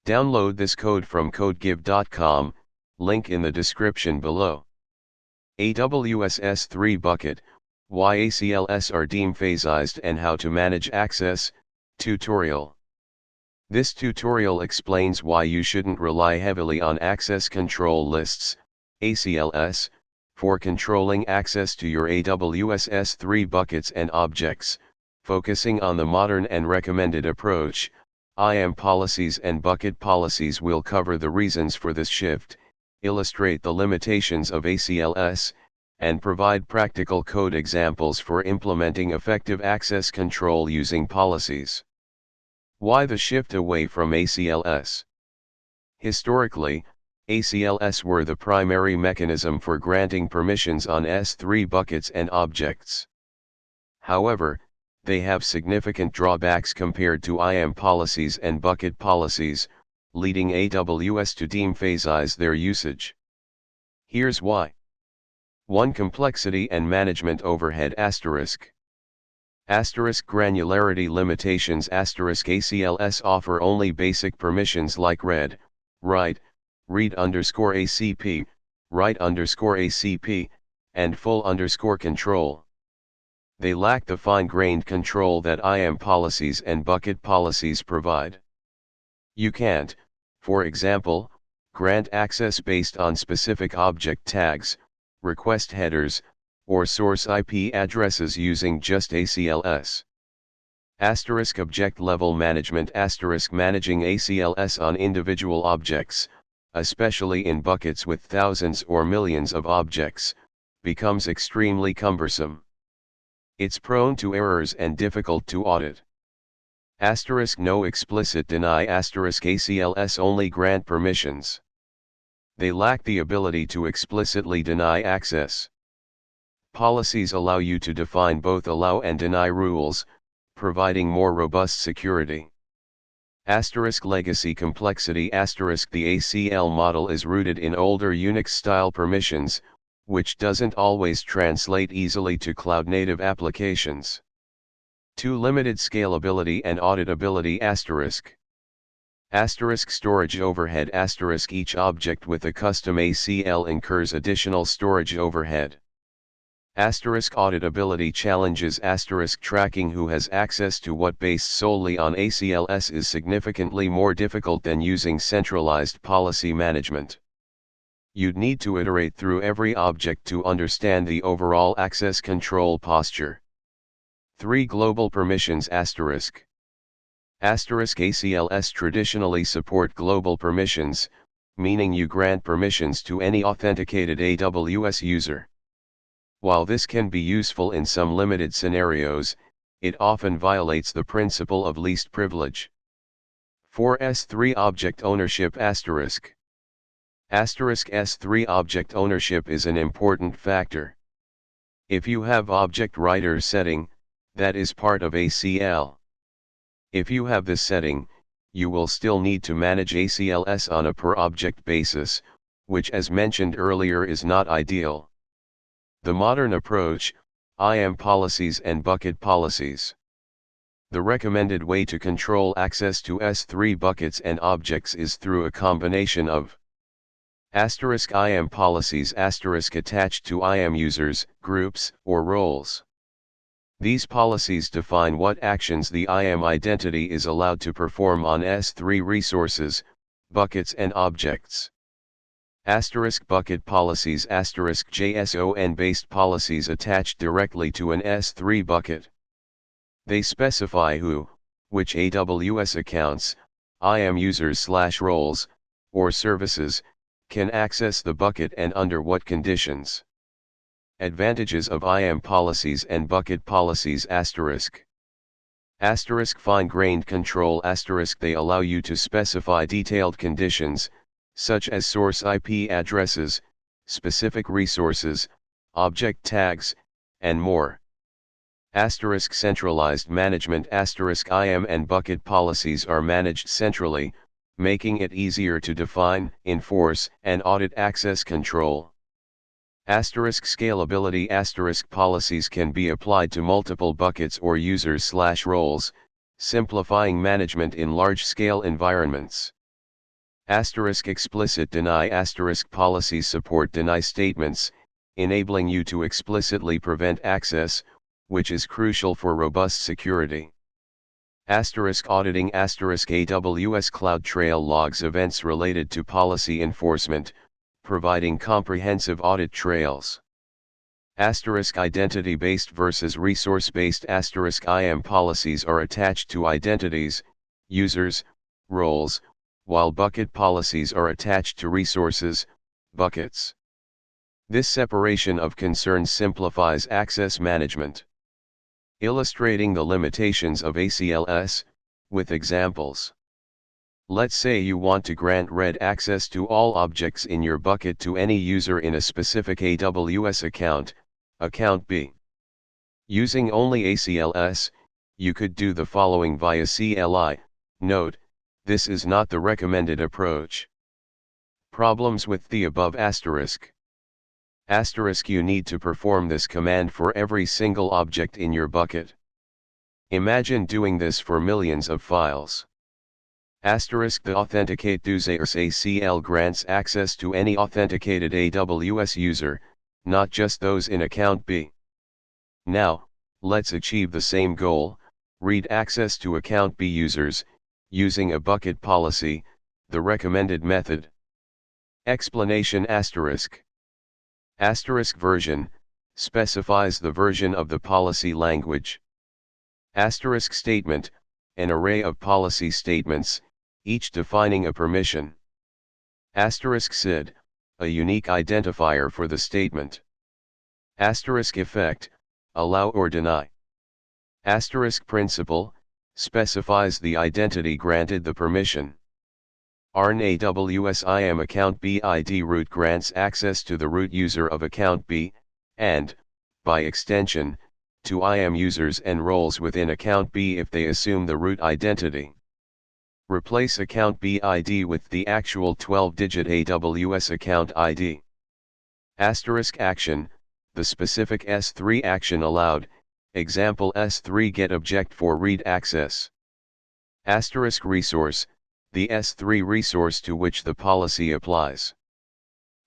Download this code from codegive.com, link in the description below. AWS S3 Bucket, why ACLs are deemphasized and how to manage access, tutorial. This tutorial explains why you shouldn't rely heavily on access control lists, ACLs, for controlling access to your AWS S3 buckets and objects, focusing on the modern and recommended approach. IAM policies and bucket policies will cover the reasons for this shift, illustrate the limitations of ACLs, and provide practical code examples for implementing effective access control using policies. Why the shift away from ACLs? Historically, ACLs were the primary mechanism for granting permissions on S3 buckets and objects. However, they have significant drawbacks compared to IAM policies and bucket policies, leading AWS to deemphasize their usage. Here's why. 1. Complexity and management overhead ***. Granularity limitations ** ACLs offer only basic permissions like read, write, read_ACP, write_ACP, and full control. They lack the fine-grained control that IAM policies and bucket policies provide. You can't, for example, grant access based on specific object tags, request headers, or source IP addresses using just ACLs. Object level management ** Managing ACLs on individual objects, especially in buckets with thousands or millions of objects, becomes extremely cumbersome. It's prone to errors and difficult to audit. No explicit deny ** ACLs only grant permissions. They lack the ability to explicitly deny access. Policies allow you to define both allow and deny rules, providing more robust security. Legacy complexity ** The ACL model is rooted in older Unix-style permissions, which doesn't always translate easily to cloud-native applications. 2. Limited scalability and auditability ** Storage overhead * Each object with a custom ACL incurs additional storage overhead. Auditability challenges * Tracking who has access to what based solely on ACLs is significantly more difficult than using centralized policy management. You'd need to iterate through every object to understand the overall access control posture. 3. Global permissions ** ACLs traditionally support global permissions, meaning you grant permissions to any authenticated AWS user. While this can be useful in some limited scenarios, it often violates the principle of least privilege. 4. S3 object ownership ** S3 object ownership is an important factor. If you have object writer setting, that is part of ACL. If you have this setting, you will still need to manage ACLs on a per object basis, which as mentioned earlier is not ideal. The modern approach, IAM policies and bucket policies. The recommended way to control access to S3 buckets and objects is through a combination of IAM policies attached to IAM users, groups, or roles. These policies define what actions the IAM identity is allowed to perform on S3 resources, buckets and objects. Bucket policies JSON-based policies attached directly to an S3 bucket. They specify who, which AWS accounts, IAM users/roles, or services, can access the bucket and under what conditions. Advantages of IAM policies and bucket policies Fine-grained control They allow you to specify detailed conditions, such as source IP addresses, specific resources, object tags, and more. Centralized management IAM and bucket policies are managed centrally, making it easier to define, enforce, and audit access control. Scalability policies can be applied to multiple buckets or users/roles, simplifying management in large-scale environments. Asterisk explicit deny asterisk policies support deny statements, enabling you to explicitly prevent access, which is crucial for robust security. Asterisk auditing asterisk AWS CloudTrail logs events related to policy enforcement, providing comprehensive audit trails. Asterisk identity-based versus resource-based asterisk IAM policies are attached to identities, users, roles, while bucket policies are attached to resources, buckets. This separation of concerns simplifies access management. Illustrating the limitations of ACLs, with examples. Let's say you want to grant read access to all objects in your bucket to any user in a specific AWS account, account B. Using only ACLs, you could do the following via CLI. Note, this is not the recommended approach. Problems with the above asterisk. Asterisk you need to perform this command for every single object in your bucket. Imagine doing this for millions of files. Asterisk the authenticate users ACL grants access to any authenticated AWS user, not just those in account B. Now, let's achieve the same goal, read access to account B users, using a bucket policy, the recommended method. Explanation asterisk. Asterisk version, specifies the version of the policy language. Asterisk statement, an array of policy statements, each defining a permission. Asterisk SID, a unique identifier for the statement. Asterisk effect, allow or deny. Asterisk principal, specifies the identity granted the permission. ARN AWS IAM account B ID root grants access to the root user of account B, and, by extension, to IAM users and roles within account B if they assume the root identity. Replace account B ID with the actual 12-digit AWS account ID. Asterisk action, the specific S3 action allowed, example S3 get object for read access. Asterisk resource, the S3 resource to which the policy applies.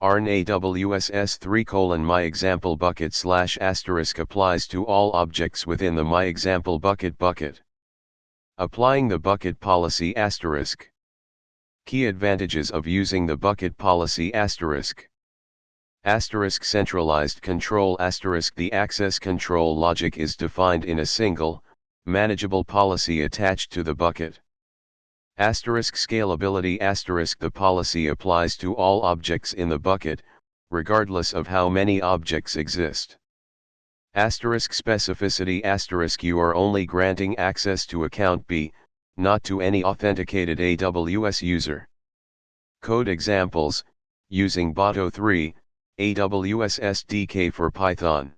ARN AWS S3 my example bucket / asterisk applies to all objects within the my example bucket. Applying the bucket policy asterisk. Key advantages of using the bucket policy asterisk. Asterisk centralized control asterisk the access control logic is defined in a single, manageable policy attached to the bucket. Asterisk scalability asterisk the policy applies to all objects in the bucket, regardless of how many objects exist. Asterisk specificity asterisk you are only granting access to account B, not to any authenticated AWS user. Code examples, using Boto3, AWS SDK for Python.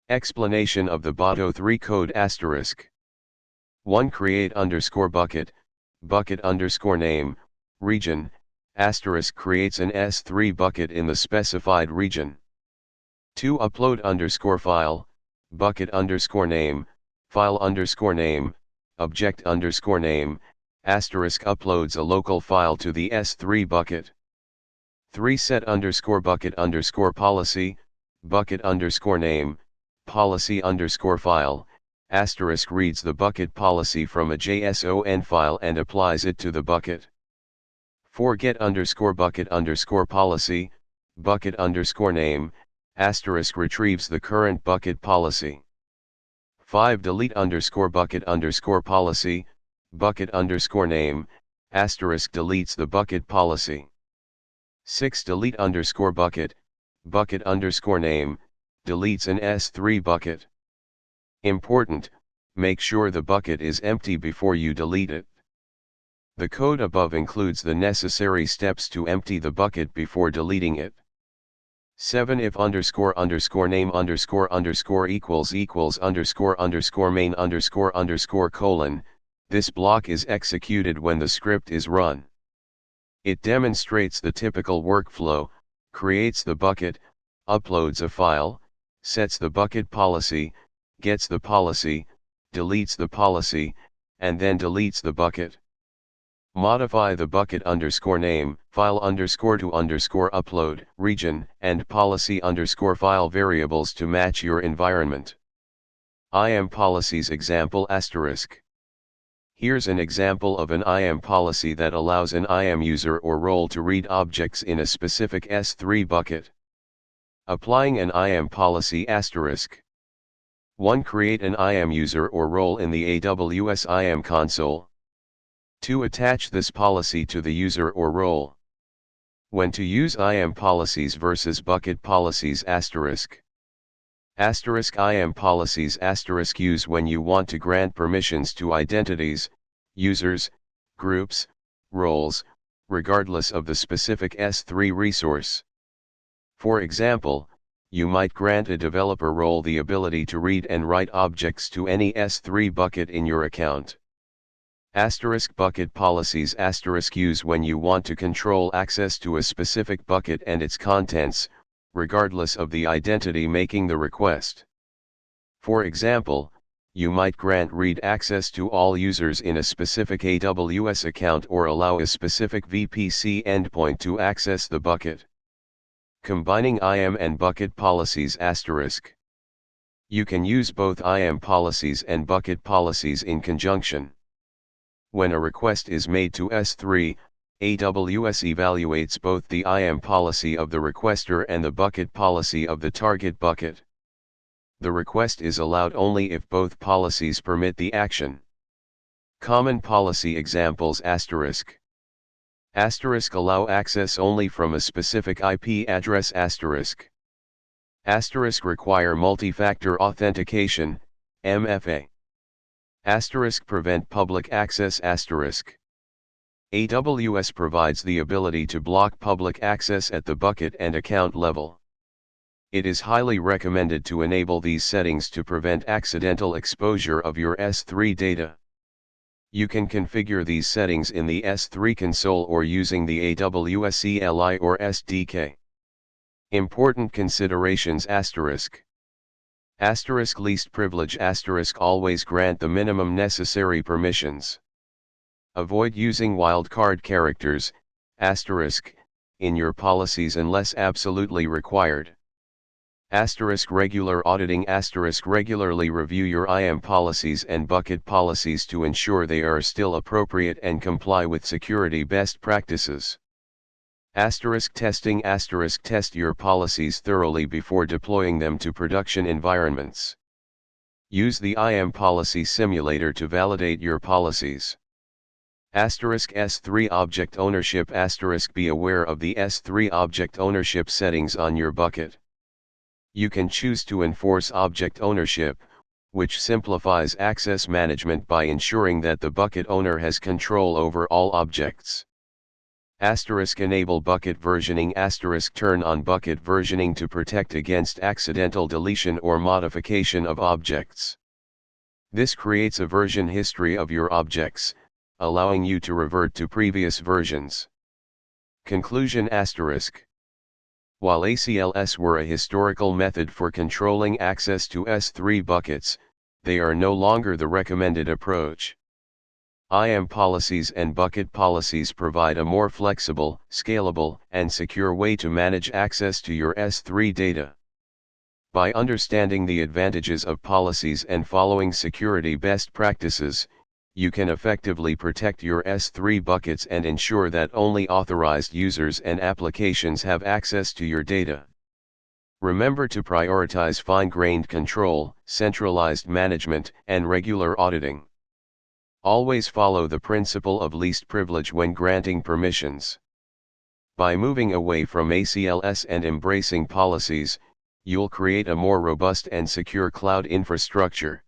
Explanation of the Boto3 code asterisk. 1. Create _bucket, bucket_name, region, asterisk creates an S3 bucket in the specified region. 2. Upload _file, bucket_name, file_name, object_name, asterisk uploads a local file to the S3 bucket. 3. Set _bucket_ policy, bucket_name, policy_file, asterisk reads the bucket policy from a JSON file and applies it to the bucket. 4. Get _bucket_ policy, bucket_name, asterisk retrieves the current bucket policy. 5. Delete _bucket_ policy, bucket_name, asterisk deletes the bucket policy. 6. Delete _bucket, bucket_name, deletes an S3 bucket. Important, make sure the bucket is empty before you delete it. The code above includes the necessary steps to empty the bucket before deleting it. 7. If __name _equals main __, this block is executed when the script is run. It demonstrates the typical workflow, creates the bucket, uploads a file, sets the bucket policy, gets the policy, deletes the policy, and then deletes the bucket. Modify the bucket underscore name, file underscore to underscore upload, region, and policy underscore file variables to match your environment. IAM policies example asterisk. Here's an example of an IAM policy that allows an IAM user or role to read objects in a specific S3 bucket. Applying an IAM policy asterisk. 1. Create an IAM user or role in the AWS IAM console. 2. Attach this policy to the user or role. When to use IAM policies versus bucket policies asterisk. Asterisk IAM policies asterisk use when you want to grant permissions to identities, users, groups, roles, regardless of the specific S3 resource. For example, you might grant a developer role the ability to read and write objects to any S3 bucket in your account. Asterisk bucket policies asterisk use when you want to control access to a specific bucket and its contents, regardless of the identity making the request. For example, you might grant read access to all users in a specific AWS account or allow a specific VPC endpoint to access the bucket. Combining IAM and bucket policies asterisk. You can use both IAM policies and bucket policies in conjunction. When a request is made to S3, AWS evaluates both the IAM policy of the requester and the bucket policy of the target bucket. The request is allowed only if both policies permit the action. Common policy examples asterisk. Asterisk allow access only from a specific IP address asterisk. Asterisk require multi-factor authentication, MFA. Asterisk prevent public access asterisk. AWS provides the ability to block public access at the bucket and account level. It is highly recommended to enable these settings to prevent accidental exposure of your S3 data. You can configure these settings in the S3 console or using the AWS CLI or SDK. Important considerations asterisk. Asterisk least privilege asterisk always grant the minimum necessary permissions. Avoid using wildcard characters, asterisk, in your policies unless absolutely required. Asterisk regular auditing asterisk regularly review your IAM policies and bucket policies to ensure they are still appropriate and comply with security best practices. Asterisk testing asterisk test your policies thoroughly before deploying them to production environments. Use the IAM policy simulator to validate your policies. Asterisk S3 object ownership asterisk be aware of the S3 object ownership settings on your bucket. You can choose to enforce object ownership, which simplifies access management by ensuring that the bucket owner has control over all objects. Asterisk enable bucket versioning asterisk turn on bucket versioning to protect against accidental deletion or modification of objects. This creates a version history of your objects, allowing you to revert to previous versions. Conclusion asterisk. While ACLs were a historical method for controlling access to S3 buckets, they are no longer the recommended approach. IAM policies and bucket policies provide a more flexible, scalable, and secure way to manage access to your S3 data. By understanding the advantages of policies and following security best practices, you can effectively protect your S3 buckets and ensure that only authorized users and applications have access to your data. Remember to prioritize fine-grained control, centralized management, and regular auditing. Always follow the principle of least privilege when granting permissions. By moving away from ACLs and embracing policies, you'll create a more robust and secure cloud infrastructure.